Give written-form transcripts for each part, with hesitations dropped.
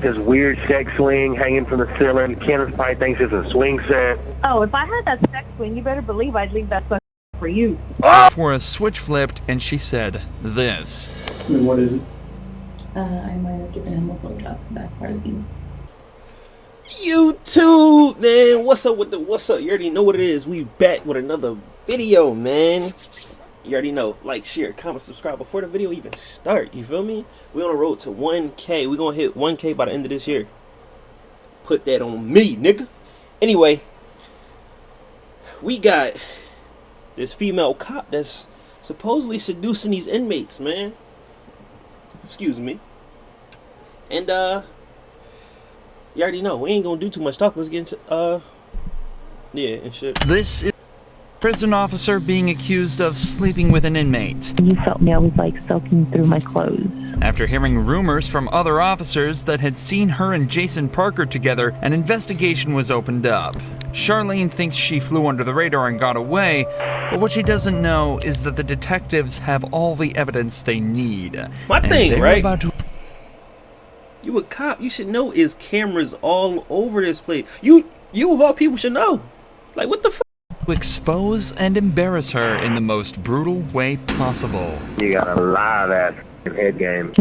This weird sex swing hanging from the ceiling. Kenneth probably thinks it's a swing set. Oh, if I had that sex swing, you better believe I'd leave that sucker for you. Before a switch flipped and she said this. And what is it? I might have given him a blowjob for that part of you. YouTube, man, what's up with the what's up? You already know what it is. We back with another video, man. You already know. Like, share, comment, subscribe before the video even start. You feel me? We on the road to 1K. We gonna hit 1K by the end of this year. Put that on me, nigga. Anyway, we got this female cop that's supposedly seducing these inmates, man. Excuse me. And you already know, we ain't gonna do too much talk. Let's get into yeah, and shit. This is a prison officer being accused of sleeping with an inmate. You felt me, I was like soaking through my clothes. After hearing rumors from other officers that had seen her and Jason Parker together, an investigation was opened up. Charlene thinks she flew under the radar and got away, but what she doesn't know is that the detectives have all the evidence they need. My thing, right? About to You a cop, you should know is cameras all over this place. You of all people should know. Like, what the fuck? expose and embarrass her in the most brutal way possible. You got a live ass head game.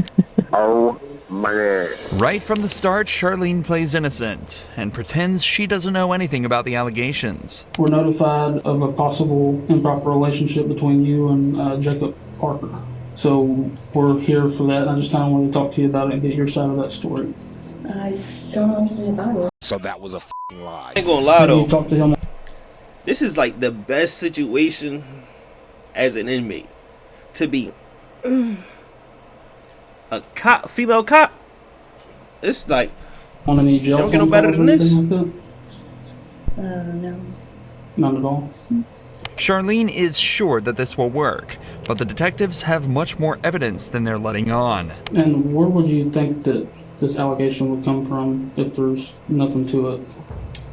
Oh my god. Right from the start, Charlene plays innocent and pretends she doesn't know anything about the allegations. We're notified of a possible improper relationship between you and Jacob Parker. So we're here for that, and I just kind of want to talk to you about it and get your side of that story. I don't know anything about it. So that was a f***ing lie. I ain't gonna lie Have though. you talked to him? This is like the best situation as an inmate to be. A cop, female cop. It's like, On any jail don't get no phone better calls or than this. anything like No. that? None at all. Charlene is sure that this will work, but the detectives have much more evidence than they're letting on. And where would you think that this allegation would come from if there's nothing to it?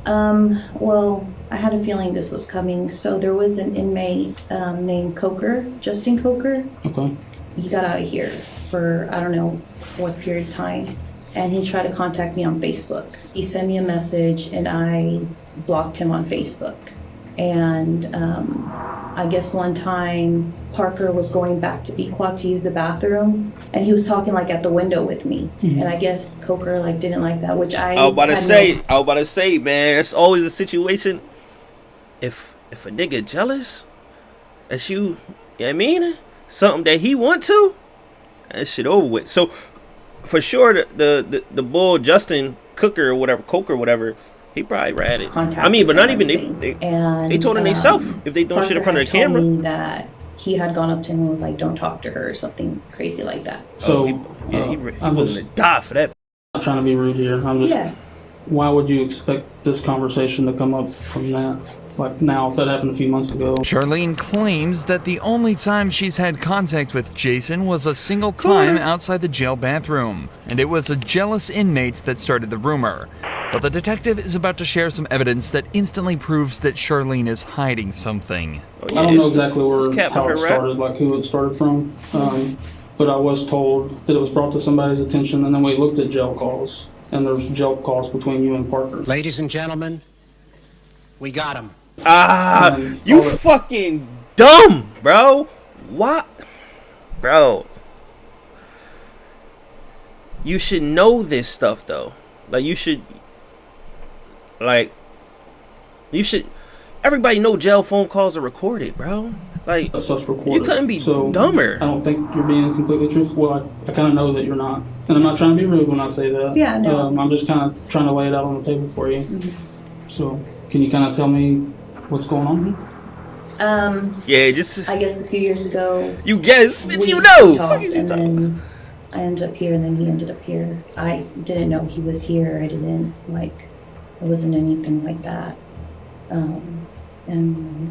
Well, I had a feeling this was coming. So there was an inmate named Coker, Justin Coker. Okay. He got out of here for, I don't know what period of time. And he tried to contact me on Facebook. He sent me a message and I blocked him on Facebook. And I guess one time Parker was going back to Pequot to use the bathroom, and he was talking like at the window with me. Mm-hmm. And I guess Coker like didn't like that, which I was about had to say, man, it's always a situation. If a nigga jealous, that you know what I mean, something that he want to, that shit over with. So for sure, the bull Justin Coker or whatever. He probably read it. I mean, but not even they told him themselves if they don't shit in front of the camera. Told me that he had gone up to him and was like, "Don't talk to her," or something crazy like that. So he I'm willing just to die for that. not trying to be rude here. I'm just. Yeah. Why would you expect this conversation to come up from that? Like now, if that happened a few months ago. Charlene claims that the only time she's had contact with Jason was a single time outside the jail bathroom, and it was a jealous inmate that started the rumor. But the detective is about to share some evidence that instantly proves that Charlene is hiding something. Oh, yeah, I don't know exactly how it right? started, like who it started from. But I was told that it was brought to somebody's attention, and then we looked at jail calls, and there's jail calls between you and Parker. Ladies and gentlemen, we got him. You fucking dumb, bro. What? Bro. You should know this stuff, though. Everybody know jail phone calls are recorded, bro. Like, That stuff's recorded. you couldn't be So, dumber. I don't think you're being completely truthful. Well, I kind of know that you're not. And I'm not trying to be rude when I say that. Yeah, no. I'm just kind of trying to lay it out on the table for you. Mm-hmm. So, can you kind of tell me what's going on here? Yeah, just I guess a few years ago. you guess, bitch, we you know. talked, Fuck you and talking. then I ended up here, and then he ended up here. I didn't know he was here. I didn't it wasn't anything like that. And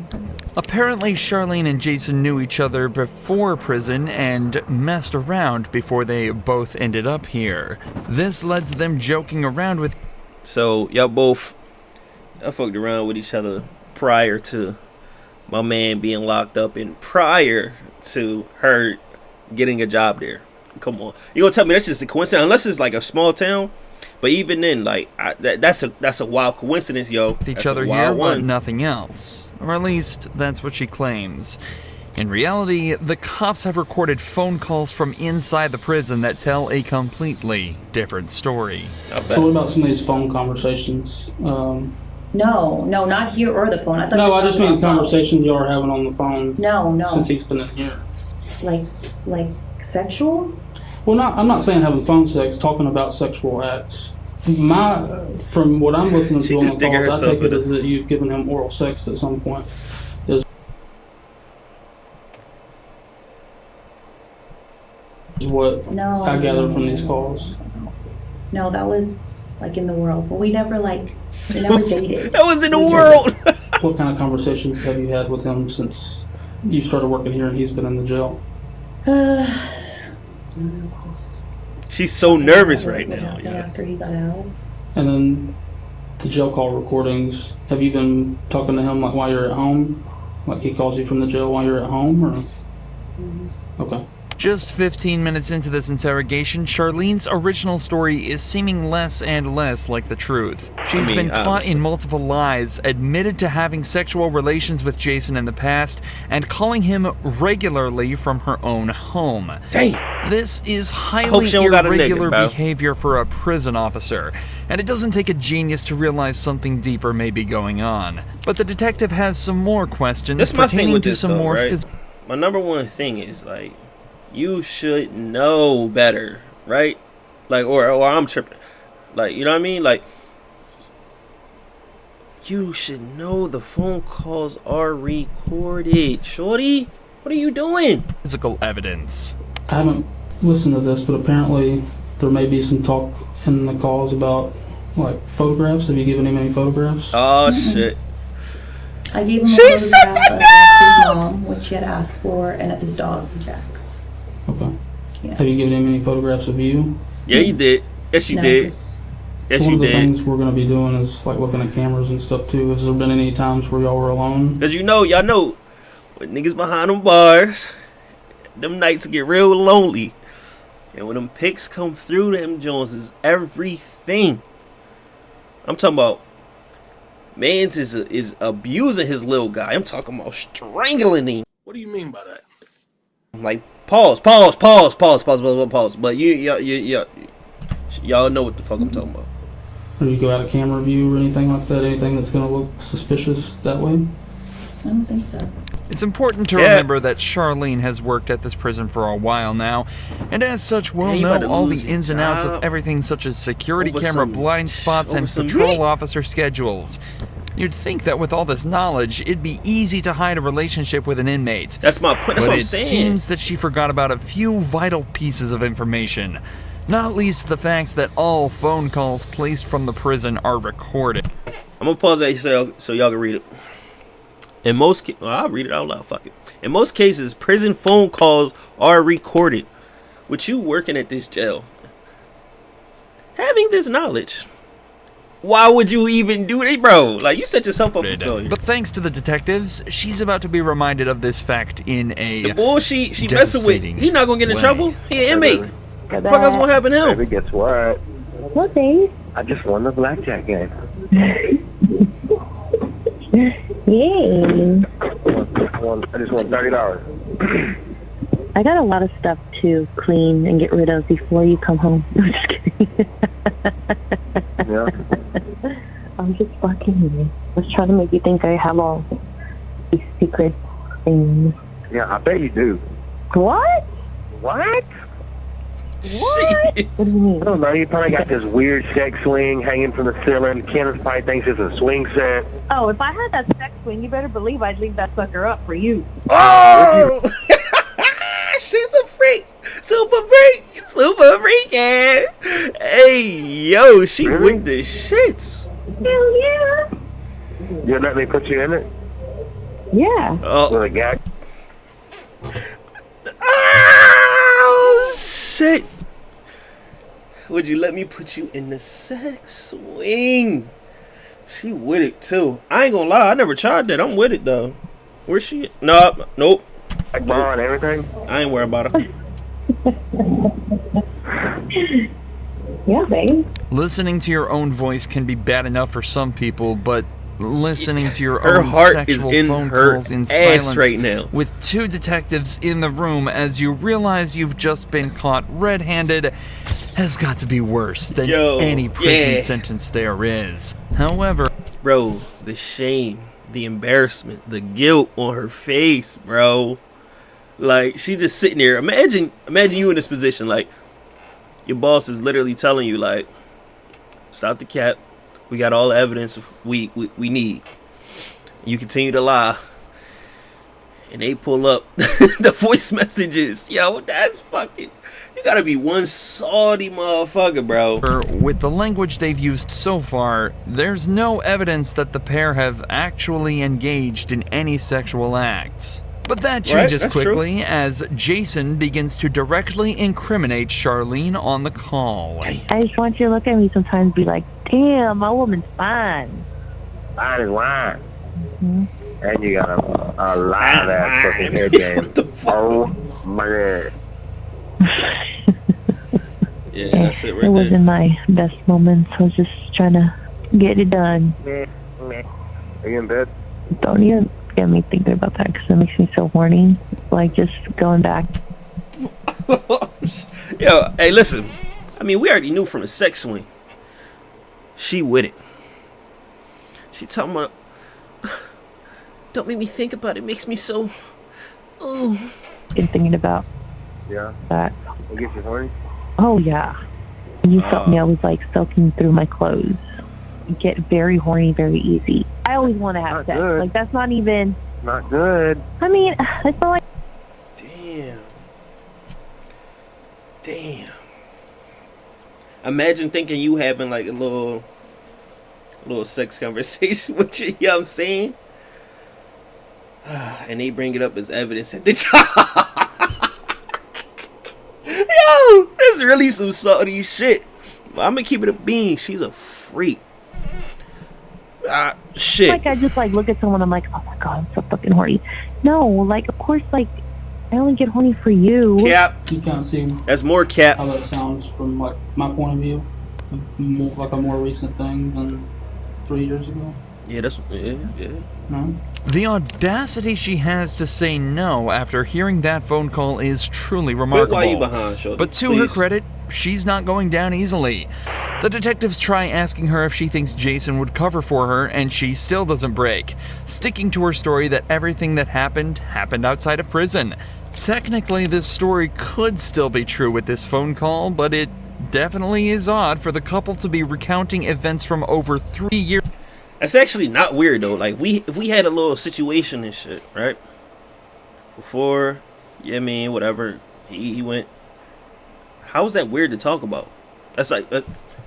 Apparently, Charlene and Jason knew each other before prison and messed around before they both ended up here. This led to them joking around with. So y'all fucked around with each other prior to my man being locked up and prior to her getting a job there. Come on, you gonna tell me that's just a coincidence? Unless it's like a small town, But even then, like that's a wild coincidence, yo. with each That's a other wild here, but one. nothing else. Or at least, that's what she claims. In reality, the cops have recorded phone calls from inside the prison that tell a completely different story. So what about some of these phone conversations? No, not here or the phone. I thought you No, were I just talking mean about phone. conversations y'all are having on the phone. No. Since he's been in here. Like sexual? Well, I'm not saying having phone sex, talking about sexual acts. From what I'm listening She to on just the digging calls, I herself take it in as that you've given him oral sex at some point. Is what No. I gather from these calls. No, that was like in the world, but we never dated. That was in the world. What kind of conversations have you had with him since you started working here and he's been in the jail? She's so nervous right now. Yeah. After he got out. And then the jail call recordings, have you been talking to him like while you're at home? Like he calls you from the jail while you're at home, or? Okay. Just 15 minutes into this interrogation, Charlene's original story is seeming less and less like the truth. She's been caught in multiple lies, admitted to having sexual relations with Jason in the past, and calling him regularly from her own home. Damn. This is hope highly she don't got a irregular nigga, bro. behavior for a prison officer, and it doesn't take a genius to realize something deeper may be going on. But the detective has some more questions That's my thing pertaining with to this, some though, more right? My number one thing is like, you should know better, right? Like, or I'm tripping. Like, you know what I mean? Like, you should know the phone calls are recorded. Shorty, what are you doing? Physical evidence. I haven't listened to this, but apparently there may be some talk in the calls about like photographs. Have you given him any photographs? Oh, shit. I gave him a She said photograph that of his mom, which she had asked for, and of his dog, Jax. Okay. Yeah. Have you given him any photographs of you? Yeah, you did. Yes, you No, did. 'cause Yes, So one you of the did. things we're going to be doing is like looking at cameras and stuff too. Has there been any times where y'all were alone? Because y'all know, when niggas behind them bars, them nights get real lonely. And when them pics come through, them Jones is everything. I'm talking about, mans is abusing his little guy. I'm talking about strangling him. What do you mean by that? Like, pause. But y'all know what the fuck I'm talking about. Or you go out of camera view or anything like that? Anything that's going to look suspicious that way? I don't think so. It's important to Yeah. remember that Charlene has worked at this prison for a while now, and as such will Yeah, you about know to all the lose your ins and outs job of everything such as security over camera some- blind spots over and some patrol meat. officer schedules. You'd think that with all this knowledge, it'd be easy to hide a relationship with an inmate. That's my point. That's But what I'm it saying. seems that she forgot about a few vital pieces of information. Not least the facts that all phone calls placed from the prison are recorded. I'm gonna pause that so y'all can read it. In most I'll read it out loud, fuck it. In most cases, prison phone calls are recorded. With you working at this jail, having this knowledge, why would you even do it, bro? Like, you set yourself up for failure. But thanks to the detectives, she's about to be reminded of this fact in a The bull she messing with, devastating he not gonna get in way. trouble. He an inmate. What the fuck else gonna happen to him? Baby, guess what? What, babe? I just won the blackjack game. Yay. I just won $30. I got a lot of stuff to clean and get rid of before you come home. I'm just kidding. Yeah. I'm just fucking with you. I was trying to make you think I have all these secret things. Yeah, I bet you do. What? What? What? What do you I mean? don't know. You probably got this weird sex swing hanging from the ceiling. Kenneth probably thinks it's a swing set. Oh, if I had that sex swing, you better believe I'd leave that sucker up for you. Oh! She's a freak. Super freak, yeah. Hey, yo, she Really? with the shits. Hell yeah. You let me put you in it Yeah. Oh, with a gag? oh shit. Would you let me put you in the sex swing? She with it too. I ain't gonna lie, I never tried that. I'm with it though. Where's she at? Nope. Like bar and everything? I ain't worried about her. Yeah, babe. Listening to your own voice can be bad enough for some people, but listening to your Her own heart is sexual in phone her calls in ass silence right now. with 2 detectives in the room as you realize you've just been caught red-handed has got to be worse than any prison sentence there is. However, bro, the shame, the embarrassment, the guilt on her face, bro. Like, she just sitting there. Imagine you in this position. Like, your boss is literally telling you, like, stop the cap. We got all the evidence we need. You continue to lie. And they pull up the voice messages. Yo, that's fucking... You gotta be one salty motherfucker, bro. with the language they've used so far, there's no evidence that the pair have actually engaged in any sexual acts. But that changes quickly as Jason begins to directly incriminate Charlene on the call. I just want you to look at me sometimes and be like, damn, my woman's fine. Fine as wine. And you got a live ass fucking head game. Oh my god. Yeah, that's it right It wasn't my best moments. I was just trying to get it done. Are you in bed? Don't even get me thinking about that because it makes me so horny. Like, just going back. Yo, hey, listen. I mean, we already knew from a sex swing. She with it. She talking about, don't make me think about it. It makes me so... Ooh. Been thinking about Yeah. that. It gets you horny? Oh, yeah. When you felt me, I was like soaking through my clothes. You get very horny very easy. I always want to have sex. Good. Like, that's not even... Not good. I mean, it's not like... Damn. Imagine thinking you having like a little sex conversation with you, you know what I'm saying? And they bring it up as evidence at the time. Yo, that's really some salty shit. But I'm gonna keep it a bean. She's a freak. Shit. Like, I just, like, look at someone, I'm like, oh my god, I'm so fucking horny. No, like, of course, like, I only get horny for you. Cap. You kind of see That's more cap. how that sounds from, like, my point of view. Like a more recent thing than 3 years ago. Yeah, that's yeah. No? The audacity she has to say no after hearing that phone call is truly remarkable. Why are you behind, Shorty? But to her credit, she's not going down easily. The detectives try asking her if she thinks Jason would cover for her, and she still doesn't break, sticking to her story that everything that happened outside of prison. Technically, this story could still be true with this phone call, but it definitely is odd for the couple to be recounting events from over 3 years. That's actually not weird though. Like if we had a little situation and shit, right? Before, yeah, I mean, whatever. He went. How is that weird to talk about? That's like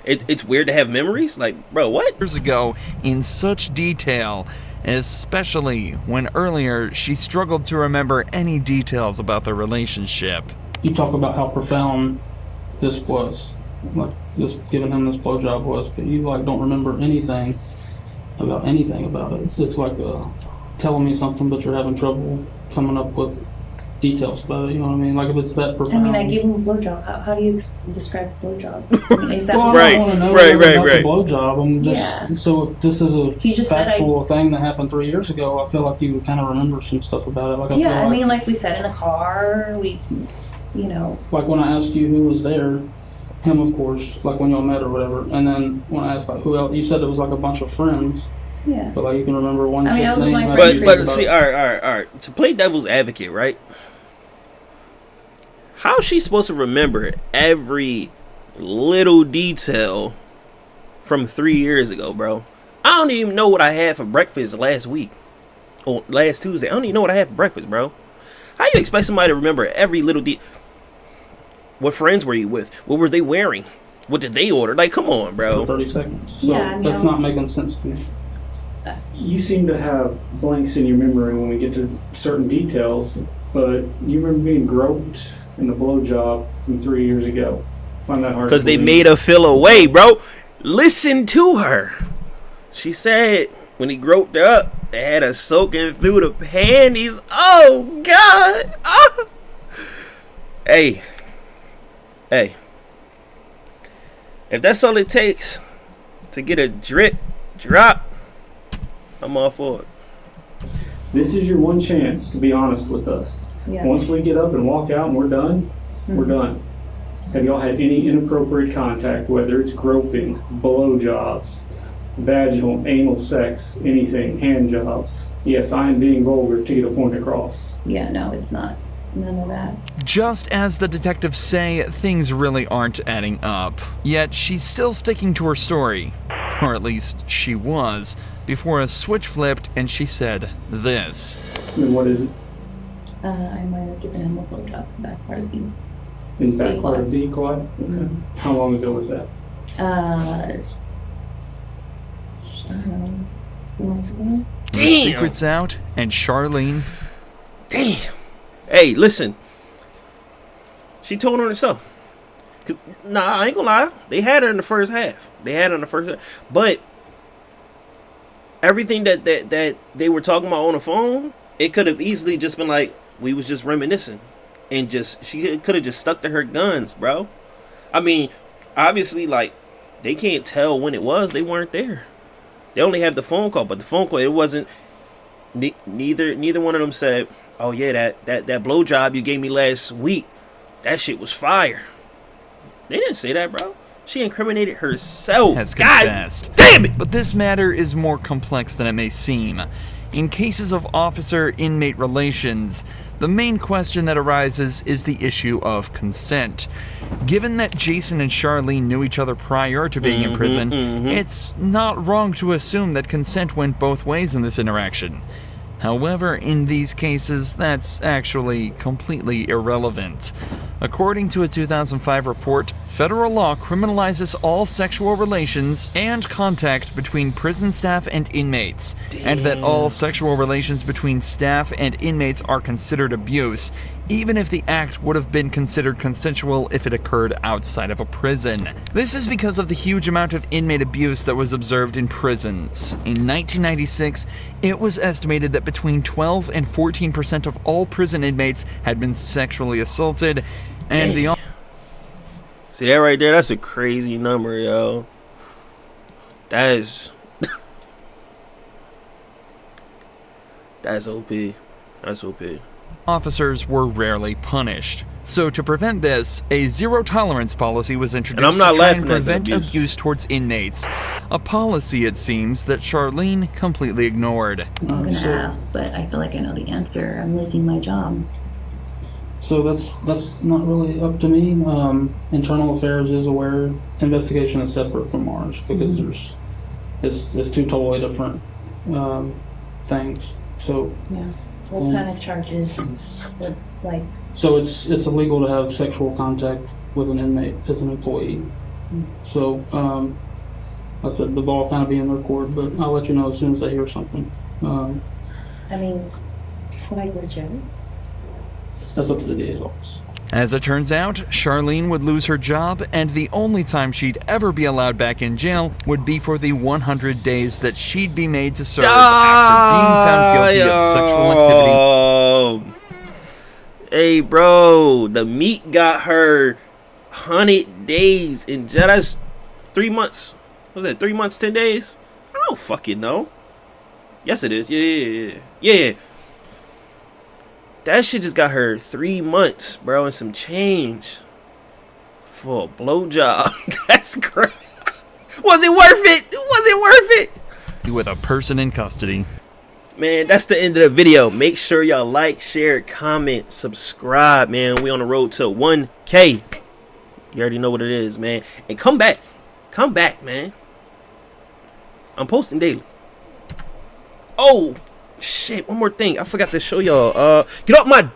it's weird to have memories. Like, bro, what? Years ago in such detail, especially when earlier she struggled to remember any details about their relationship. You talk about how profound this was, like this giving him this blowjob was, but you like don't remember anything about it. It's like telling me something, but you're having trouble coming up with details about it. You know what I mean? Like if it's that profound. I mean, I gave him a blowjob. How do you describe the blowjob? Is that well, Right, I don't want to know right, about right. the blowjob. I'm just so if this is a He just said factual thing that happened 3 years ago, I feel like you would kind of remember some stuff about it. Like I feel I like, mean, like we said in the car, like when I asked you who was there, him of course, like when y'all met or whatever, and then when I asked like who else, you said it was like a bunch of friends. Yeah. But like you can remember one I mean, chick's I was name. with my like, friend. you But think see, about- all right. To play devil's advocate, right? How is she supposed to remember every little detail from 3 years ago, bro? I don't even know what I had for breakfast last week. Or last Tuesday. I don't even know what I had for breakfast, bro. How you expect somebody to remember every little What friends were you with? What were they wearing? What did they order? Like, come on, for bro. 30 seconds. So Yeah, I mean, that's not making sense to me. You seem to have blanks in your memory when we get to certain details, but you remember being groped in the blowjob from 3 years ago. Find that hard. Because to they believe. made her feel away, bro. Listen to her. She said when he groped her up, they had her soaking through the panties. Oh, God. Oh. Hey. If that's all it takes to get a drop, I'm all for it. This is your one chance to be honest with us. Yes. Once we get up and walk out and we're done, we're done. Have y'all had any inappropriate contact, whether it's groping, blowjobs, vaginal, anal sex, anything, hand jobs? Yes, I am being vulgar to get a point across. Yeah, no, it's not. None of that. Just as the detectives say, things really aren't adding up. Yet she's still sticking to her story. Or at least she was, before a switch flipped and she said this. And what is it? I might have given him a blowjob in the back part of the In back part of the quad? Okay. How long ago was that? I don't know, 2 months ago. The secret's out, and Charlene... Damn. Hey, listen. She told on herself. Nah, I ain't gonna lie. They had her in the first half. But everything that they were talking about on the phone, it could have easily just been like, we was just reminiscing. And she could have just stuck to her guns, bro. I mean, obviously, like, they can't tell when it was. They weren't there. They only have the phone call, but the phone call, it wasn't. Neither one of them said, "Oh yeah, that blowjob you gave me last week, that shit was fire." They didn't say that, bro. She incriminated herself. Has God confessed. damn it! But this matter is more complex than it may seem. In cases of officer-inmate relations, the main question that arises is the issue of consent. Given that Jason and Charlene knew each other prior to being in prison, it's not wrong to assume that consent went both ways in this interaction. However, in these cases, that's actually completely irrelevant. According to a 2005 report, federal law criminalizes all sexual relations and contact between prison staff and inmates, and that all sexual relations between staff and inmates are considered abuse, even if the act would have been considered consensual if it occurred outside of a prison. This is because of the huge amount of inmate abuse that was observed in prisons. In 1996, it was estimated that between 12 and 14% of all prison inmates had been sexually assaulted, and the... See that right there? That's a crazy number, yo. That is... That's OP. That's OP. Officers were rarely punished. So to prevent this, a zero-tolerance policy was introduced And I'm not to try and laughing at the prevent abuse. abuse towards inmates. A policy, it seems, that Charlene completely ignored. I'm gonna ask, but I feel like I know the answer. I'm losing my job. So that's not really up to me. Internal Affairs is aware. Investigation is separate from ours because it's two totally different things. So Yeah. What kind of charges would, like... So it's illegal to have sexual contact with an inmate as an employee. So I said the ball kind of be in their court, but I'll let you know as soon as I hear something. I mean, would I go to jail? That's up to the DA's office. As it turns out, Charlene would lose her job, and the only time she'd ever be allowed back in jail would be for the 100 days that she'd be made to serve after being found guilty of sexual activity. Hey, bro, the meat got her 100 days in jail. That's 3 months. What was that, 3 months, 10 days? I don't fucking know. Yes, it is. Yeah. That shit just got her 3 months, bro, and some change for a blowjob. That's crazy. Was it worth it? With a person in custody. Man, that's the end of the video. Make sure y'all like, share, comment, subscribe, man. We on the road to 1K. You already know what it is, man. And come back, man. I'm posting daily. Oh shit, one more thing. I forgot to show y'all. Get off my